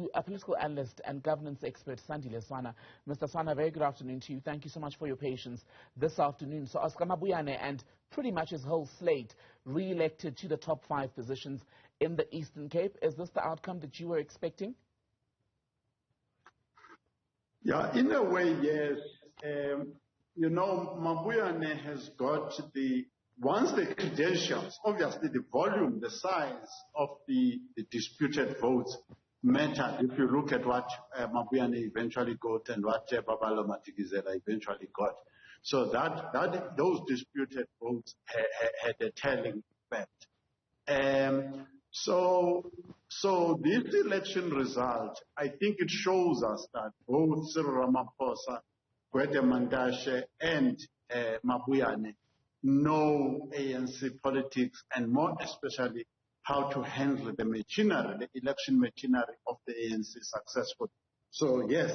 to a political analyst and governance expert, Sandile Swana. Mr. Swana, very good afternoon to you. Thank you so much for your patience this afternoon. So Oscar Mabuyane and pretty much his whole slate re-elected to the top 5 positions in the Eastern Cape. Is this the outcome that you were expecting? Yeah, in a way, yes. Mabuyane has got once the credentials, obviously the volume, the size of the disputed votes mattered. If you look at what Mabuyane eventually got and what Babalo Madikizela eventually got. So those disputed votes had a telling effect. So this election result, I think it shows us that both Cyril Ramaphosa, Gwede Mantashe, and Mabuyane know ANC politics, and more especially how to handle the machinery, the election machinery of the ANC successfully. So yes,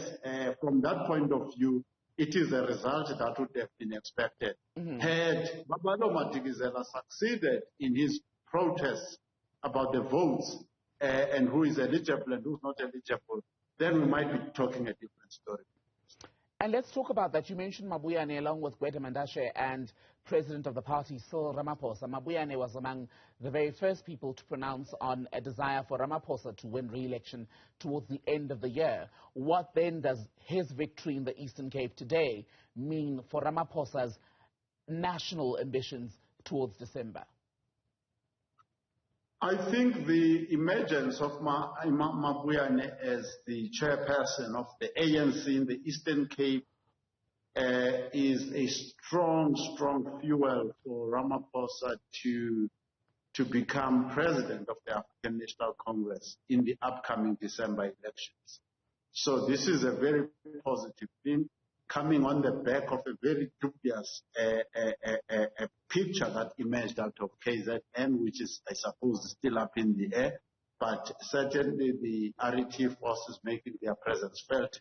from that point of view, it is a result that would have been expected. Had Babalo Madikizela succeeded in his protests about the votes and who is eligible and who's not eligible, then we might be talking a different story. And let's talk about that. You mentioned Mabuyane along with Gwede Mantashe and President of the party, Cyril Ramaphosa. Mabuyane was among the very first people to pronounce on a desire for Ramaphosa to win re-election towards the end of the year. What then does his victory in the Eastern Cape today mean for Ramaphosa's national ambitions towards December? I think the emergence of Mabuyane as the chairperson of the ANC in the Eastern Cape is a strong fuel for Ramaphosa to become president of the African National Congress in the upcoming December elections. So this is a very positive thing, coming on the back of a very dubious picture that emerged out of KZN, which is, I suppose, still up in the air. But certainly the RET forces making their presence felt.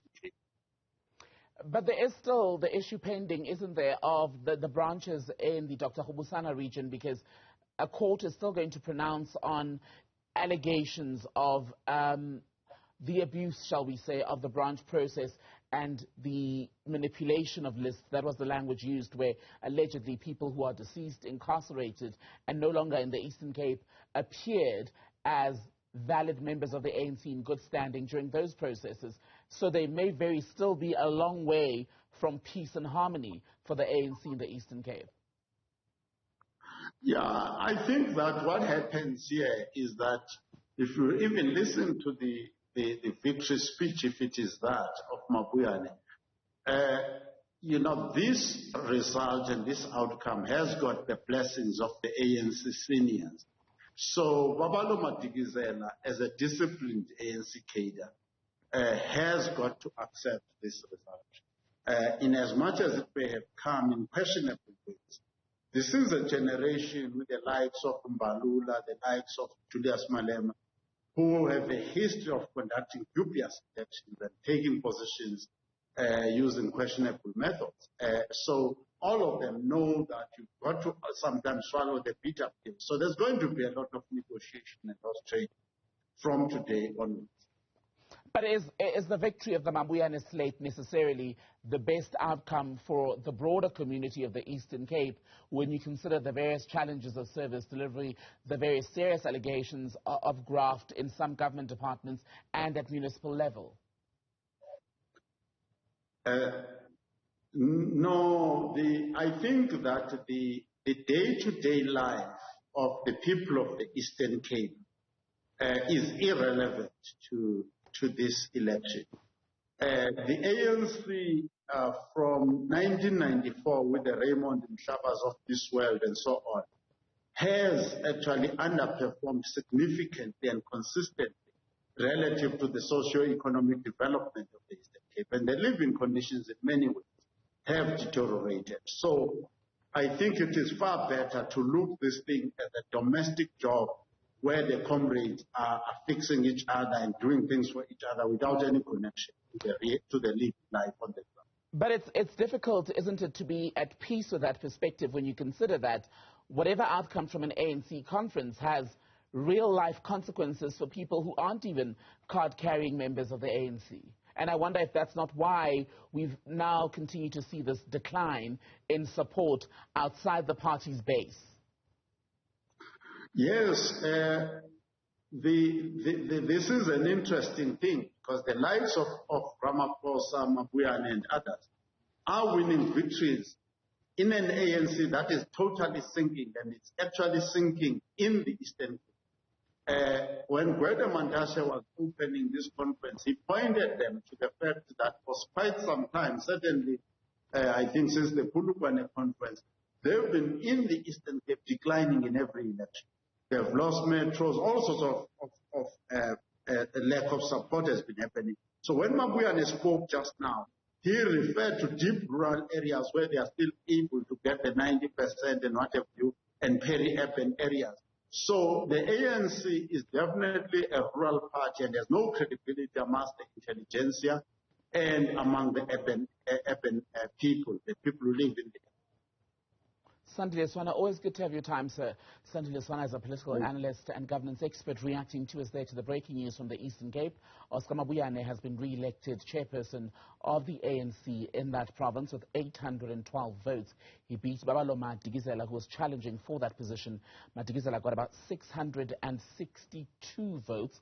But there is still the issue pending, isn't there, of the branches in the Dr. Hobusana region, because a court is still going to pronounce on allegations of the abuse, shall we say, of the branch process and the manipulation of lists. That was the language used, where allegedly people who are deceased, incarcerated, and no longer in the Eastern Cape appeared as valid members of the ANC in good standing during those processes. So they may very still be a long way from peace and harmony for the ANC in the Eastern Cape. Yeah, I think that what happens here is that if you even listen to the victory speech, if it is that, of Mabuyane, this result and this outcome has got the blessings of the ANC seniors. So Babalo Madikizela, as a disciplined ANC cadre, has got to accept this result. In as much as it may have come in questionable ways, this is a generation with the likes of Mbalula, the likes of Julius Malema, who have a history of conducting dubious elections and taking positions using questionable methods. So all of them know that you've got to sometimes swallow the bitter pill. So there's going to be a lot of negotiation and trade from today onwards. But is the victory of the Mabuyane slate necessarily the best outcome for the broader community of the Eastern Cape when you consider the various challenges of service delivery, the various serious allegations of graft in some government departments and at municipal level? No, I think that the day-to-day life of the people of the Eastern Cape is irrelevant to this election. The ANC from 1994 with the Raymond Mhlabas of this world and so on has actually underperformed significantly and consistently relative to the socio-economic development of the Eastern Cape, and the living conditions in many ways have deteriorated. So I think it is far better to look this thing as a domestic job where the comrades are fixing each other and doing things for each other without any connection to the living life on the ground. But it's difficult, isn't it, to be at peace with that perspective when you consider that whatever outcome from an ANC conference has real-life consequences for people who aren't even card-carrying members of the ANC. And I wonder if that's not why we've now continued to see this decline in support outside the party's base. Yes, this is an interesting thing, because the likes of Ramaphosa, Mabuyane and others are winning victories in an ANC that is totally sinking, and it's actually sinking in the Eastern Cape. When Gwede Mantashe was opening this conference, he pointed them to the fact that for quite some time, certainly I think since the Pulukwane conference, they've been in the Eastern Cape declining in every election. They've lost metros, all sorts of lack of support has been happening. So when Mabuyane spoke just now, he referred to deep rural areas where they are still able to get the 90% and what have you, and peri-urban areas. So the ANC is definitely a rural party and has no credibility amongst the intelligentsia and among the urban people, the people who live in the Sandile Swana, always good to have your time, sir. Sandile Swana is a political analyst and governance expert reacting to us there to the breaking news from the Eastern Cape. Oscar Mabuyane has been re-elected chairperson of the ANC in that province with 812 votes. He beat Babalo Madikizela, who was challenging for that position. Madikizela got about 662 votes.